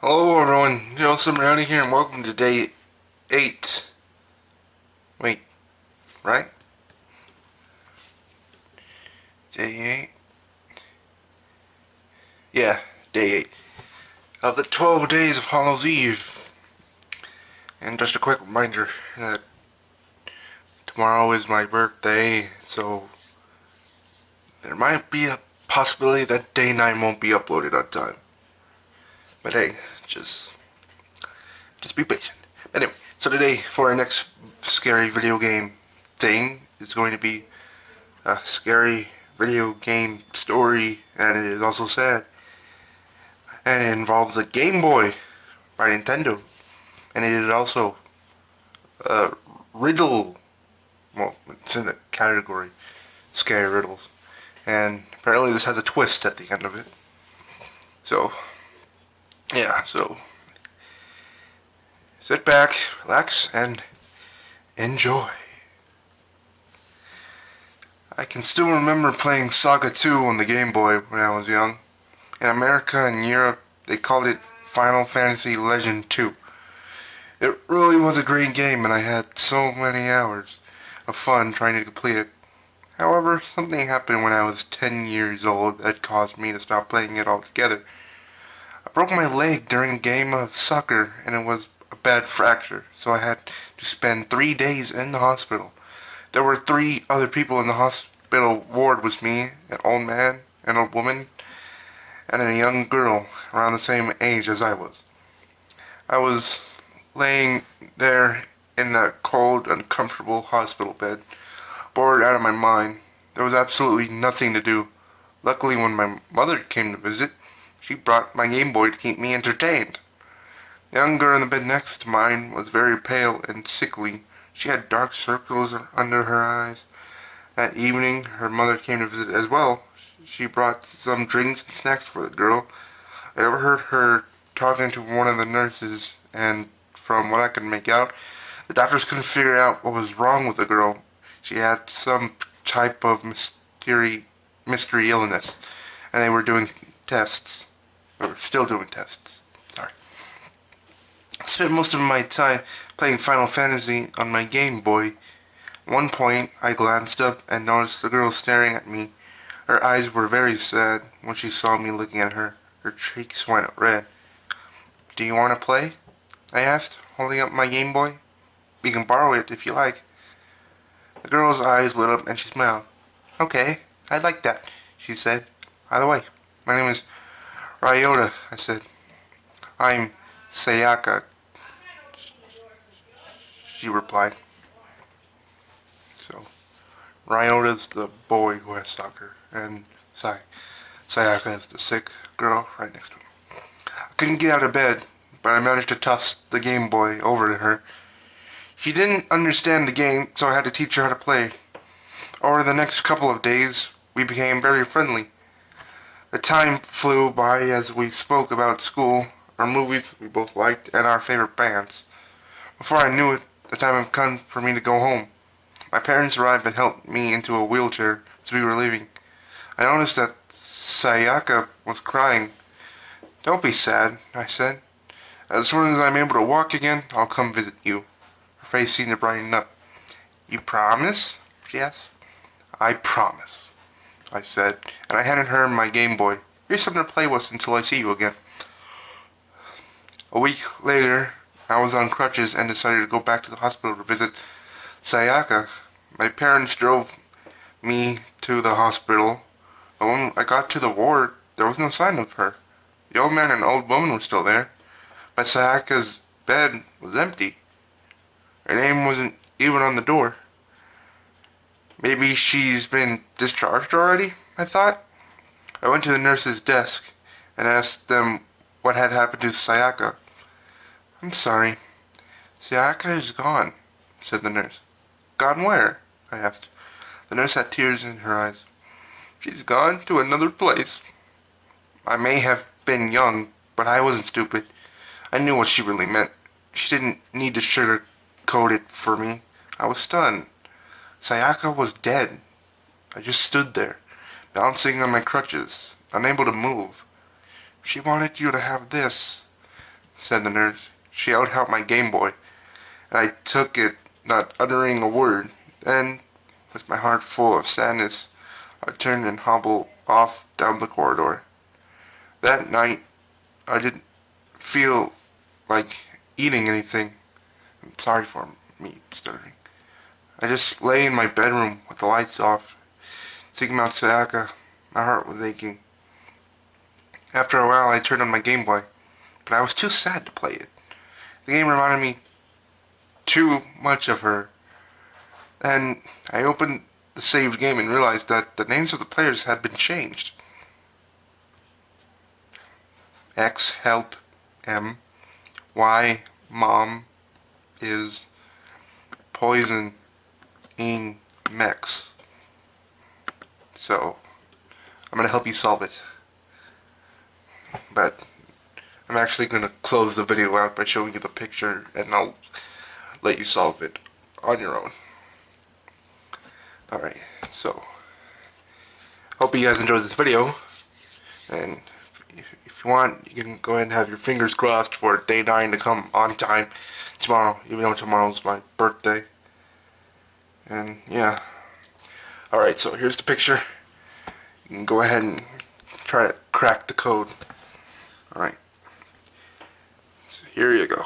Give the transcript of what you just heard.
Hello everyone, Joseph Mariani here and welcome to day 8. Wait, right? Day 8? Yeah, day 8 of the 12 days of Hallow's Eve. And just a quick reminder that tomorrow is my birthday, so there might be a possibility that day 9 won't be uploaded on time. But hey, just be patient. Anyway, so today for our next scary video game thing is going to be a scary video game story, and it is also sad. And it involves a Game Boy by Nintendo. And it is also a riddle. Well, it's in the category scary riddles. And apparently this has a twist at the end of it. So, yeah, so sit back, relax, and enjoy. I can still remember playing Saga 2 on the Game Boy when I was young. In America and Europe, they called it Final Fantasy Legend 2. It really was a great game, and I had so many hours of fun trying to complete it. However, something happened when I was 10 years old that caused me to stop playing it altogether. I broke my leg during a game of soccer, and it was a bad fracture, so I had to spend 3 days in the hospital. There were 3 other people in the hospital ward with me, an old man, an old woman, and a young girl around the same age as I was. I was laying there in that cold, uncomfortable hospital bed, bored out of my mind. There was absolutely nothing to do. Luckily, when my mother came to visit, she brought my Game Boy to keep me entertained. The young girl in the bed next to mine was very pale and sickly. She had dark circles under her eyes. That evening, her mother came to visit as well. She brought some drinks and snacks for the girl. I overheard her talking to one of the nurses, and from what I could make out, the doctors couldn't figure out what was wrong with the girl. She had some type of mystery illness, and they were doing tests. Or still doing tests. Sorry. I spent most of my time playing Final Fantasy on my Game Boy. At one point, I glanced up and noticed the girl staring at me. Her eyes were very sad when she saw me looking at her. Her cheeks went red. "Do you want to play?" I asked, holding up my Game Boy. "You can borrow it if you like." The girl's eyes lit up and she smiled. "Okay, I'd like that," she said. "By the way, my name is Ryota," I said. "I'm Sayaka," she replied. So, Ryota's the boy who has soccer, and Sayaka is the sick girl right next to him. I couldn't get out of bed, but I managed to toss the Game Boy over to her. She didn't understand the game, so I had to teach her how to play. Over the next couple of days, we became very friendly. The time flew by as we spoke about school, our movies we both liked, and our favorite bands. Before I knew it, the time had come for me to go home. My parents arrived and helped me into a wheelchair as we were leaving. I noticed that Sayaka was crying. "Don't be sad," I said. "As soon as I'm able to walk again, I'll come visit you." Her face seemed to brighten up. "You promise?" she asked. "I promise," I said, and I handed her my Game Boy. "Here's something to play with until I see you again." A week later, I was on crutches and decided to go back to the hospital to visit Sayaka. My parents drove me to the hospital, but when I got to the ward, there was no sign of her. The old man and old woman were still there, but Sayaka's bed was empty. Her name wasn't even on the door. Maybe she's been discharged already, I thought. I went to the nurse's desk and asked them what had happened to Sayaka. "I'm sorry. Sayaka is gone," said the nurse. "Gone where?" I asked. The nurse had tears in her eyes. "She's gone to another place." I may have been young, but I wasn't stupid. I knew what she really meant. She didn't need to sugarcoat it for me. I was stunned. Sayaka was dead. I just stood there, bouncing on my crutches, unable to move. "She wanted you to have this," said the nurse. She held out my Game Boy, and I took it, not uttering a word. Then, with my heart full of sadness, I turned and hobbled off down the corridor. That night, I didn't feel like eating anything. I'm sorry for me stuttering. I just lay in my bedroom with the lights off, thinking about Sayaka. My heart was aching. After a while, I turned on my Game Boy, but I was too sad to play it. The game reminded me too much of her. And I opened the saved game and realized that the names of the players had been changed. X, help, M, Y, mom, is, poison, ing, mex. So, I'm gonna help you solve it. But I'm actually gonna close the video out by showing you the picture, and I'll let you solve it on your own. Alright, so hope you guys enjoyed this video, and if you want, you can go ahead and have your fingers crossed for day 9 to come on time tomorrow, even though tomorrow's my birthday. And yeah. Alright, so here's the picture. You can go ahead and try to crack the code. Alright. So here you go.